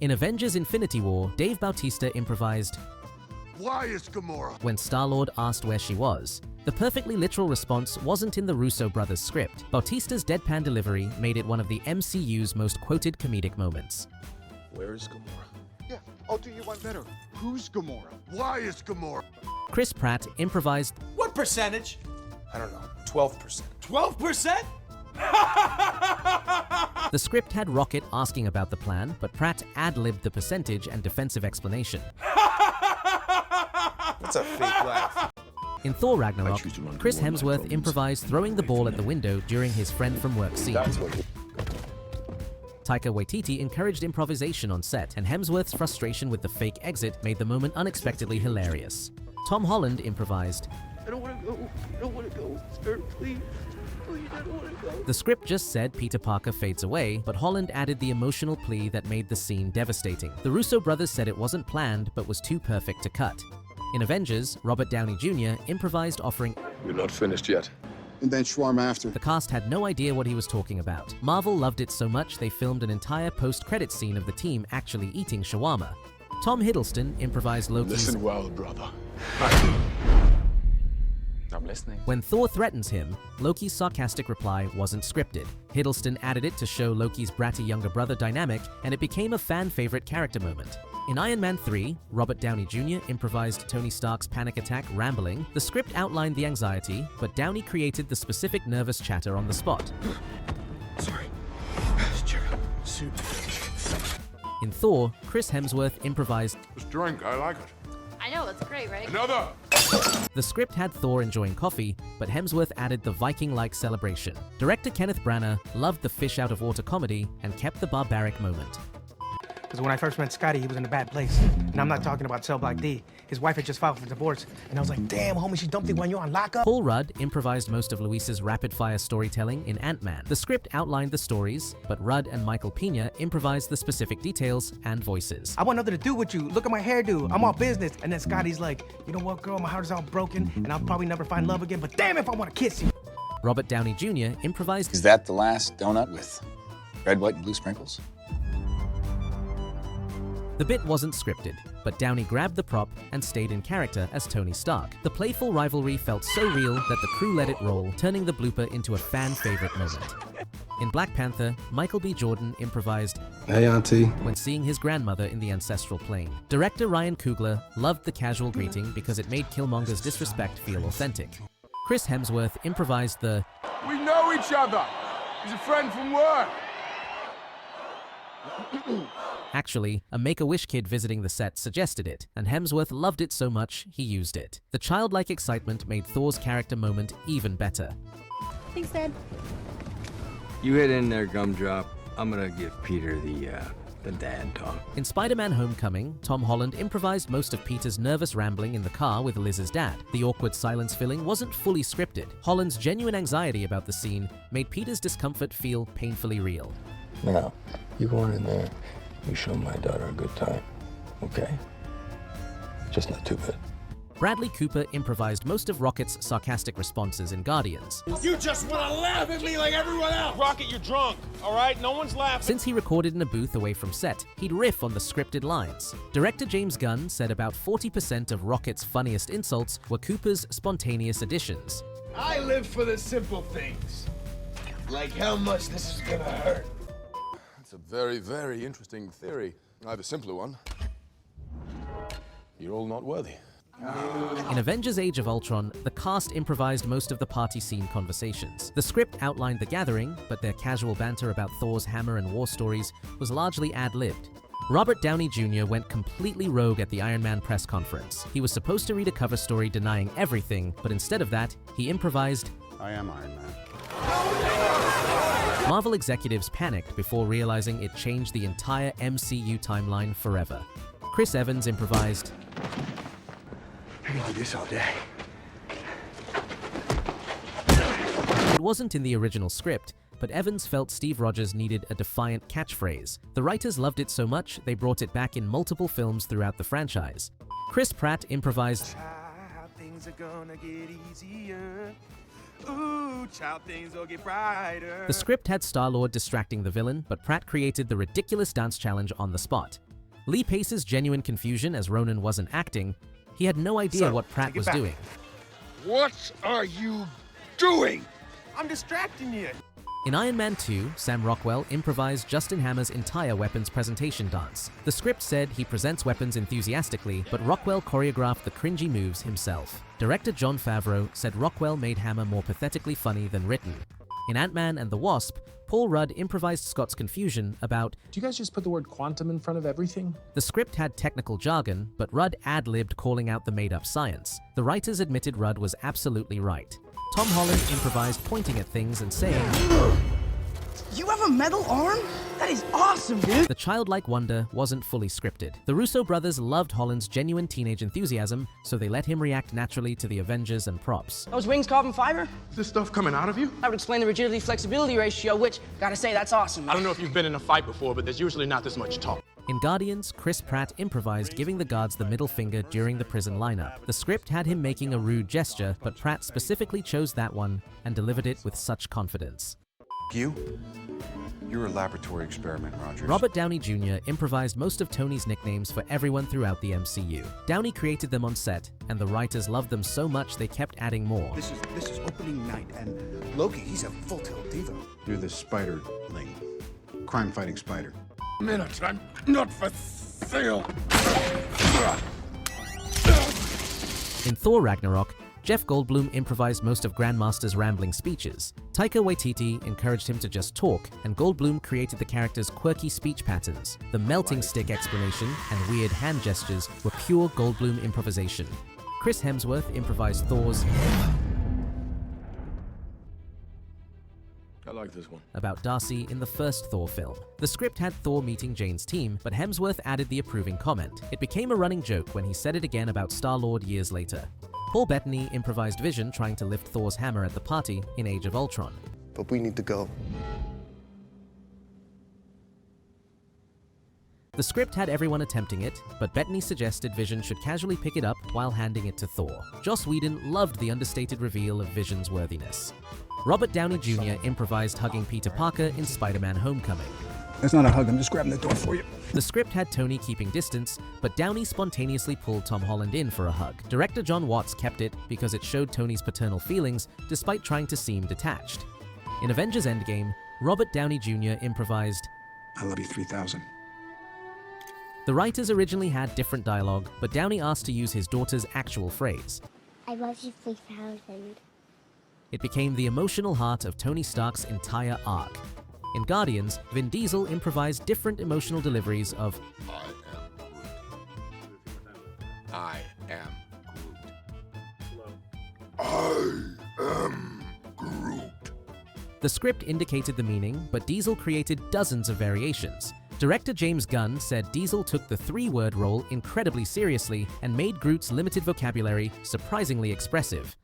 In Avengers Infinity War, Dave Bautista improvised, "Why is Gamora?" when Star-Lord asked where she was. The perfectly literal response wasn't in the Russo brothers' script. Bautista's deadpan delivery made it one of the MCU's most quoted comedic moments. Where is Gamora? Yeah, I'll do you one better. Who's Gamora? Why is Gamora? Chris Pratt improvised, What percentage? I don't know. 12%. 12%? the script had Rocket asking about the plan, but Pratt ad-libbed the percentage and defensive explanation. That's a fake laugh. In Thor Ragnarok, choose to run Chris toward my Hemsworth problems. improvised throwing the ball at the window during his friend from work scene. That's what. Taika Waititi encouraged improvisation on set, and Hemsworth's frustration with the fake exit made the moment unexpectedly hilarious. Tom Holland improvised, I don't want to go. I don't want to go. Sir, please. Please, I don't want to go. the script just said Peter Parker fades away, but Holland added the emotional plea that made the scene devastating. The Russo brothers said it wasn't planned, but was too perfect to cut. In Avengers, Robert Downey Jr. improvised offering, We're not finished yet. And then shawarma after. the cast had no idea what he was talking about. Marvel loved it so much they filmed an entire post-credit scene of the team actually eating shawarma. Tom Hiddleston improvised Loki's, Listen well, brother. I'm listening. when Thor threatens him, Loki's sarcastic reply wasn't scripted. Hiddleston added it to show Loki's bratty younger brother dynamic, and it became a fan-favorite character moment. In Iron Man 3, Robert Downey Jr. improvised Tony Stark's panic attack rambling. The script outlined the anxiety, but Downey created the specific nervous chatter on the spot. Sorry. Soup. In Thor, Chris Hemsworth improvised, This drink, I like it. I know, it's great, right? Another! the script had Thor enjoying coffee, but Hemsworth added the Viking-like celebration. Director Kenneth Branagh loved the fish-out-of-water comedy and kept the barbaric moment. Because when I first met Scotty, he was in a bad place. And I'm not talking about Cell Block D. His wife had just filed for divorce. And I was like, damn, homie, she dumped you when you're on lockup. Paul Rudd improvised most of Luis's rapid-fire storytelling in Ant-Man. The script outlined the stories, but Rudd and Michael Pena improvised the specific details and voices. I want nothing to do with you. Look at my hairdo. I'm all business. And then Scotty's like, you know what, girl, my heart is all broken, and I'll probably never find love again, but damn if I want to kiss you. Robert Downey Jr. improvised, Is that the last donut with red, white, and blue sprinkles? the bit wasn't scripted, but Downey grabbed the prop and stayed in character as Tony Stark. The playful rivalry felt so real that the crew let it roll, turning the blooper into a fan-favorite moment. In Black Panther, Michael B. Jordan improvised, Hey, Auntie. when seeing his grandmother in the ancestral plane. Director Ryan Coogler loved the casual greeting because it made Killmonger's disrespect feel authentic. Chris Hemsworth improvised the, We know each other. He's a friend from work. actually, a Make-A-Wish kid visiting the set suggested it, and Hemsworth loved it so much he used it. The childlike excitement made Thor's character moment even better. Thanks, Dad. You hit in there, Gumdrop. I'm gonna give Peter the dad talk. In Spider-Man Homecoming, Tom Holland improvised most of Peter's nervous rambling in the car with Liz's dad. The awkward silence filling wasn't fully scripted. Holland's genuine anxiety about the scene made Peter's discomfort feel painfully real. Now, you go on in there, you show my daughter a good time, okay? Just not too bad. Bradley Cooper improvised most of Rocket's sarcastic responses in Guardians. You just want to laugh at me like everyone else. Rocket, you're drunk, all right? No one's laughing. Since he recorded in a booth away from set, he'd riff on the scripted lines. Director James Gunn said about 40% of Rocket's funniest insults were Cooper's spontaneous additions. I live for the simple things. Like how much this is gonna hurt. That's a very, very interesting theory. I have a simpler one. You're all not worthy. In Avengers Age of Ultron, the cast improvised most of the party scene conversations. The script outlined the gathering, but their casual banter about Thor's hammer and war stories was largely ad-libbed. Robert Downey Jr. went completely rogue at the Iron Man press conference. He was supposed to read a cover story denying everything, but instead of that, he improvised, I am Iron Man. Marvel executives panicked before realizing it changed the entire MCU timeline forever. Chris Evans improvised, I can do this all day. It wasn't in the original script, but Evans felt Steve Rogers needed a defiant catchphrase. The writers loved it so much, they brought it back in multiple films throughout the franchise. Chris Pratt improvised, Child, things are gonna get easier. Ooh, child, things will get brighter. The script had Star-Lord distracting the villain, but Pratt created the ridiculous dance challenge on the spot. Lee Pace's genuine confusion as Ronan wasn't acting, he had no idea So, what Pratt take it was back. doing. What are you doing? I'm distracting you. In Iron Man 2, Sam Rockwell improvised Justin Hammer's entire weapons presentation dance. The script said he presents weapons enthusiastically, but Rockwell choreographed the cringy moves himself. Director Jon Favreau said Rockwell made Hammer more pathetically funny than written. In Ant-Man and the Wasp, Paul Rudd improvised Scott's confusion about, Do you guys just put the word quantum in front of everything? the script had technical jargon, but Rudd ad-libbed calling out the made-up science. The writers admitted Rudd was absolutely right. Tom Holland improvised pointing at things and saying, You have a metal arm? That is awesome, dude. the childlike wonder wasn't fully scripted. The Russo brothers loved Holland's genuine teenage enthusiasm, so they let him react naturally to the Avengers and props. Those wings carbon fiber? Is this stuff coming out of you? That would explain the rigidity-flexibility ratio, which, gotta say, that's awesome. I don't know if you've been in a fight before, but there's usually not this much talk. In Guardians, Chris Pratt improvised giving the guards the middle finger during the prison lineup. The script had him making a rude gesture, but Pratt specifically chose that one and delivered it with such confidence. You're a laboratory experiment, Rogers. Robert Downey Jr. improvised most of Tony's nicknames for everyone throughout the MCU. Downey created them on set, and the writers loved them so much they kept adding more. This is opening night, and Loki, he's a full-tilt diva. You're the Spiderling. Crime-fighting spider. Minute, I'm not for sale. In Thor Ragnarok, Jeff Goldblum improvised most of Grandmaster's rambling speeches. Taika Waititi encouraged him to just talk, and Goldblum created the character's quirky speech patterns. The melting stick explanation and weird hand gestures were pure Goldblum improvisation. Chris Hemsworth improvised Thor's I like this one. about Darcy in the first Thor film. The script had Thor meeting Jane's team, but Hemsworth added the approving comment. It became a running joke when he said it again about Star-Lord years later. Paul Bettany improvised Vision trying to lift Thor's hammer at the party in Age of Ultron. But we need to go. The script had everyone attempting it, but Bettany suggested Vision should casually pick it up while handing it to Thor. Joss Whedon loved the understated reveal of Vision's worthiness. Robert Downey Jr. improvised hugging Peter Parker in Spider-Man: Homecoming. That's not a hug, I'm just grabbing the door for you. The script had Tony keeping distance, but Downey spontaneously pulled Tom Holland in for a hug. Director John Watts kept it because it showed Tony's paternal feelings despite trying to seem detached. In Avengers Endgame, Robert Downey Jr. improvised, I love you 3000. The writers originally had different dialogue, but Downey asked to use his daughter's actual phrase. I love you 3000. It became the emotional heart of Tony Stark's entire arc. In Guardians, Vin Diesel improvised different emotional deliveries of I am Groot. I am Groot. The script indicated the meaning, but Diesel created dozens of variations. Director James Gunn said Diesel took the three-word role incredibly seriously and made Groot's limited vocabulary surprisingly expressive.